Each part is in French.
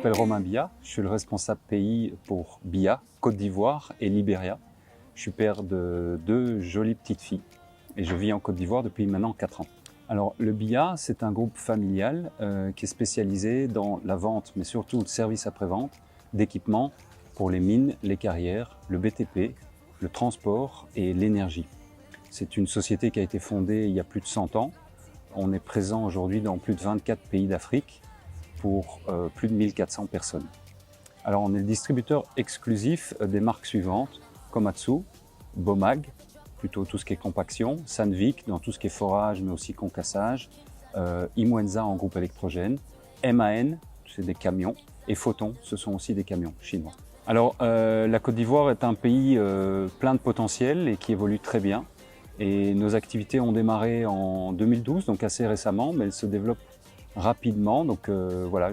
m'appelle Romain Biya, je suis le responsable pays pour Biya, Côte d'Ivoire et Libéria. Je suis père de 2 jolies petites filles et je vis en Côte d'Ivoire depuis maintenant 4 ans. Alors le Biya, c'est un groupe familial qui est spécialisé dans la vente, mais surtout le service après-vente d'équipements pour les mines, les carrières, le BTP, le transport et l'énergie. C'est une société qui a été fondée il y a plus de 100 ans. On est présent aujourd'hui dans plus de 24 pays d'Afrique pour plus de 1400 personnes. Alors on est le distributeur exclusif des marques suivantes: Komatsu, Bomag, plutôt tout ce qui est compaction, Sandvik dans tout ce qui est forage mais aussi concassage, Imwenza en groupe électrogène, MAN, c'est des camions, et Photon, ce sont aussi des camions chinois. Alors la Côte d'Ivoire est un pays plein de potentiel et qui évolue très bien. Et nos activités ont démarré en 2012, donc assez récemment, mais elles se développent rapidement. Donc voilà,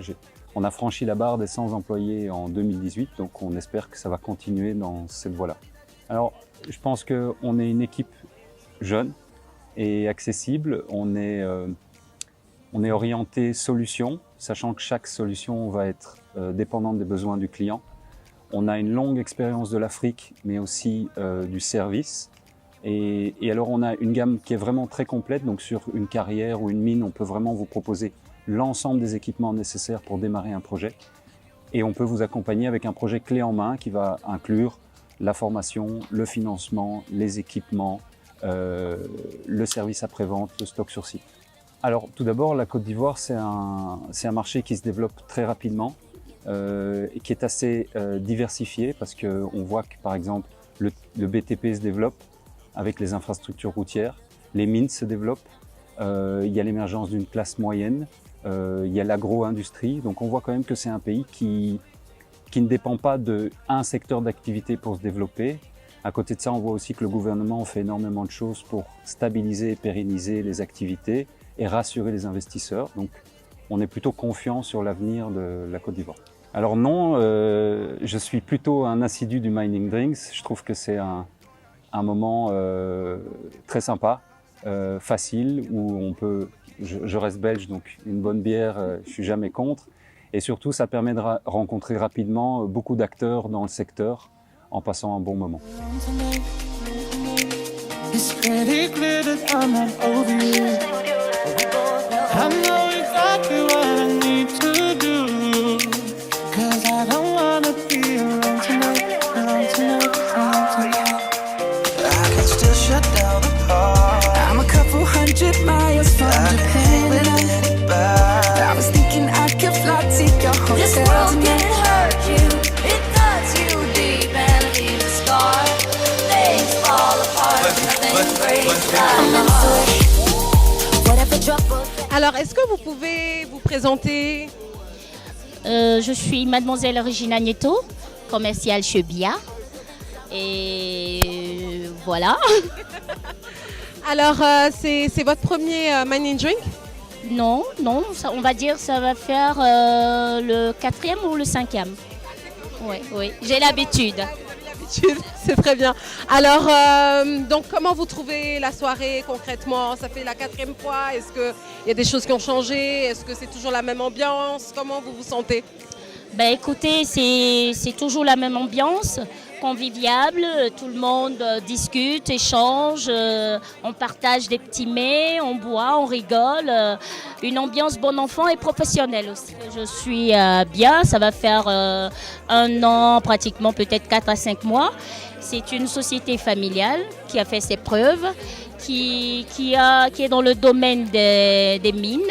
on a franchi la barre des 100 employés en 2018, donc on espère que ça va continuer dans cette voie-là. Alors, je pense qu'on est une équipe jeune et accessible. On est orienté solution, sachant que chaque solution va être dépendante des besoins du client. On a une longue expérience de l'Afrique, mais aussi du service. Et alors on a une gamme qui est vraiment très complète, donc sur une carrière ou une mine, on peut vraiment vous proposer l'ensemble des équipements nécessaires pour démarrer un projet. Et on peut vous accompagner avec un projet clé en main qui va inclure la formation, le financement, les équipements, le service après-vente, le stock sur site. Alors tout d'abord, la Côte d'Ivoire, c'est un marché qui se développe très rapidement et qui est assez diversifié parce qu'on voit que par exemple le BTP se développe avec les infrastructures routières, les mines se développent, il y a l'émergence d'une classe moyenne, il y a l'agro-industrie, donc on voit quand même que c'est un pays qui ne dépend pas d'un secteur d'activité pour se développer. À côté de ça, on voit aussi que le gouvernement fait énormément de choses pour stabiliser et pérenniser les activités et rassurer les investisseurs. Donc on est plutôt confiant sur l'avenir de la Côte d'Ivoire. Alors non, je suis plutôt un assidu du Mining Drinks. Je trouve que c'est un moment très sympa, facile, où on peut, je reste belge, donc une bonne bière, je suis jamais contre. Et surtout, ça permet de rencontrer rapidement beaucoup d'acteurs dans le secteur en passant un bon moment. Alors, est-ce que vous pouvez vous présenter? Je suis Mademoiselle Regina Nieto, commerciale chez Biya. Et voilà. Alors, c'est votre premier mining drink? Non, on va dire ça va faire le 4e ou le 5e. Oui, j'ai l'habitude. C'est très bien. Alors, donc comment vous trouvez la soirée concrètement? Ça fait la 4e fois. Est-ce qu'il y a des choses qui ont changé? Est-ce que c'est toujours la même ambiance? Comment vous vous sentez? Ben écoutez, c'est toujours la même ambiance, conviviable, tout le monde discute, échange, on partage des petits mets, on boit, on rigole, une ambiance bon enfant et professionnelle aussi. Je suis bien, ça va faire 1 an, pratiquement peut-être 4 à 5 mois. C'est une société familiale qui a fait ses preuves, qui est dans le domaine des mines,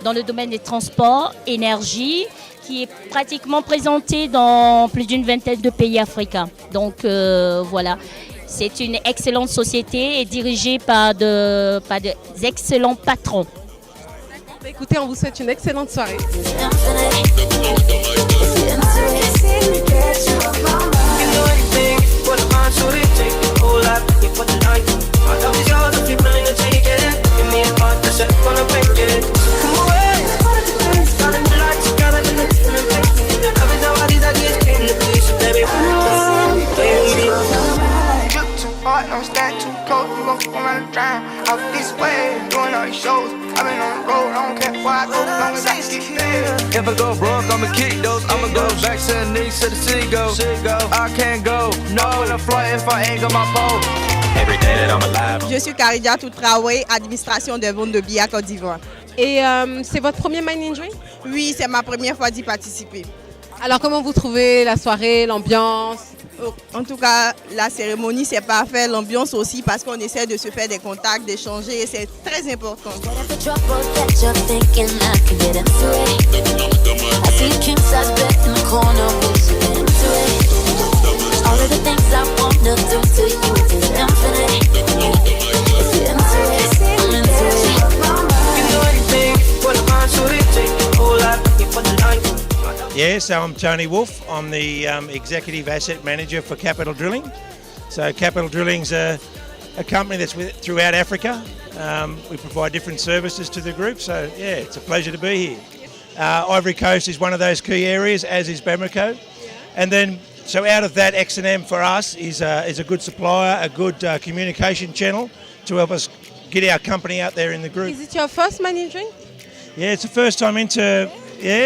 dans le domaine des transports, énergie, qui est pratiquement présenté dans plus d'une vingtaine de pays africains. Donc voilà, c'est une excellente société et dirigée par des excellents patrons. Écoutez, on vous souhaite une excellente soirée. Don't stand too close, you gon' come around and drown. Out this way, doing all these shows. I've been on the road, I don't care where I go, as long as I keep there. If I go broke, I'ma kick those. I'ma go back to the knees to the sea go. I can't go, no, when I fly if I ain't got my pole. Every day that I'm alive. Je suis Karidia Toutraoué, administration des ventes de billets à Côte d'Ivoire. Et c'est votre premier Mind in Drink? Oui, c'est ma première fois d'y participer. Alors comment vous trouvez la soirée, l'ambiance? En tout cas, la cérémonie, c'est parfait. L'ambiance aussi, parce qu'on essaie de se faire des contacts, d'échanger. C'est très important. Yeah, so I'm Tony Wolf. I'm the Executive Asset Manager for Capital Drilling. So Capital Drilling's a company that's throughout Africa. We provide different services to the group, so yeah, it's a pleasure to be here. Ivory Coast is one of those key areas, as is Bamako. And then, so out of that, X&M for us is a good supplier, a good communication channel to help us get our company out there in the group. Is it your first Mind in Drink? Yeah, it's the first time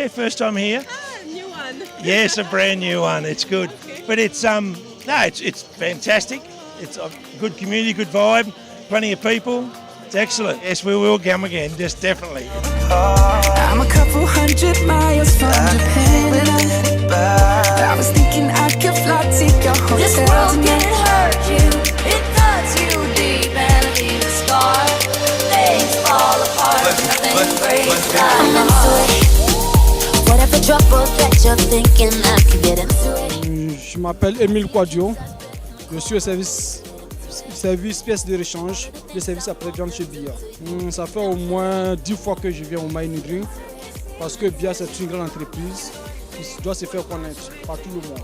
first time here. New one. Yes, a brand new one. It's good, but it's it's fantastic. It's a good community, good vibe, plenty of people. It's excellent. Yes, we will come again, just definitely. I'm a couple 100 miles from Japan. When I let it by, I was thinking I could fly to your hotel. This world can hurt you, it cuts you deep and leaves a scar. Things fall apart, nothing breaks like a heart. Whatever trouble that you're thinking, I can get into it. Je m'appelle Émile Quadio. Je suis au service pièces de rechange, le service après-vente chez BIA. Ça fait au moins 10 fois que je viens au Mind in Drink parce que BIA c'est une grande entreprise qui doit se faire connaître par tout le monde.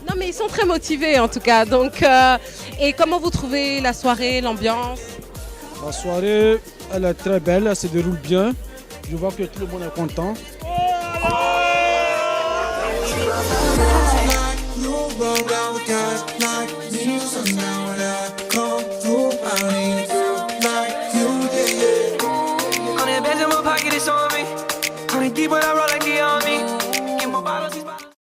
Non mais ils sont très motivés en tout cas. Donc, et comment vous trouvez la soirée, l'ambiance? La soirée, elle est très belle, elle se déroule bien. Je vois que tout le monde est content. You run around with guys.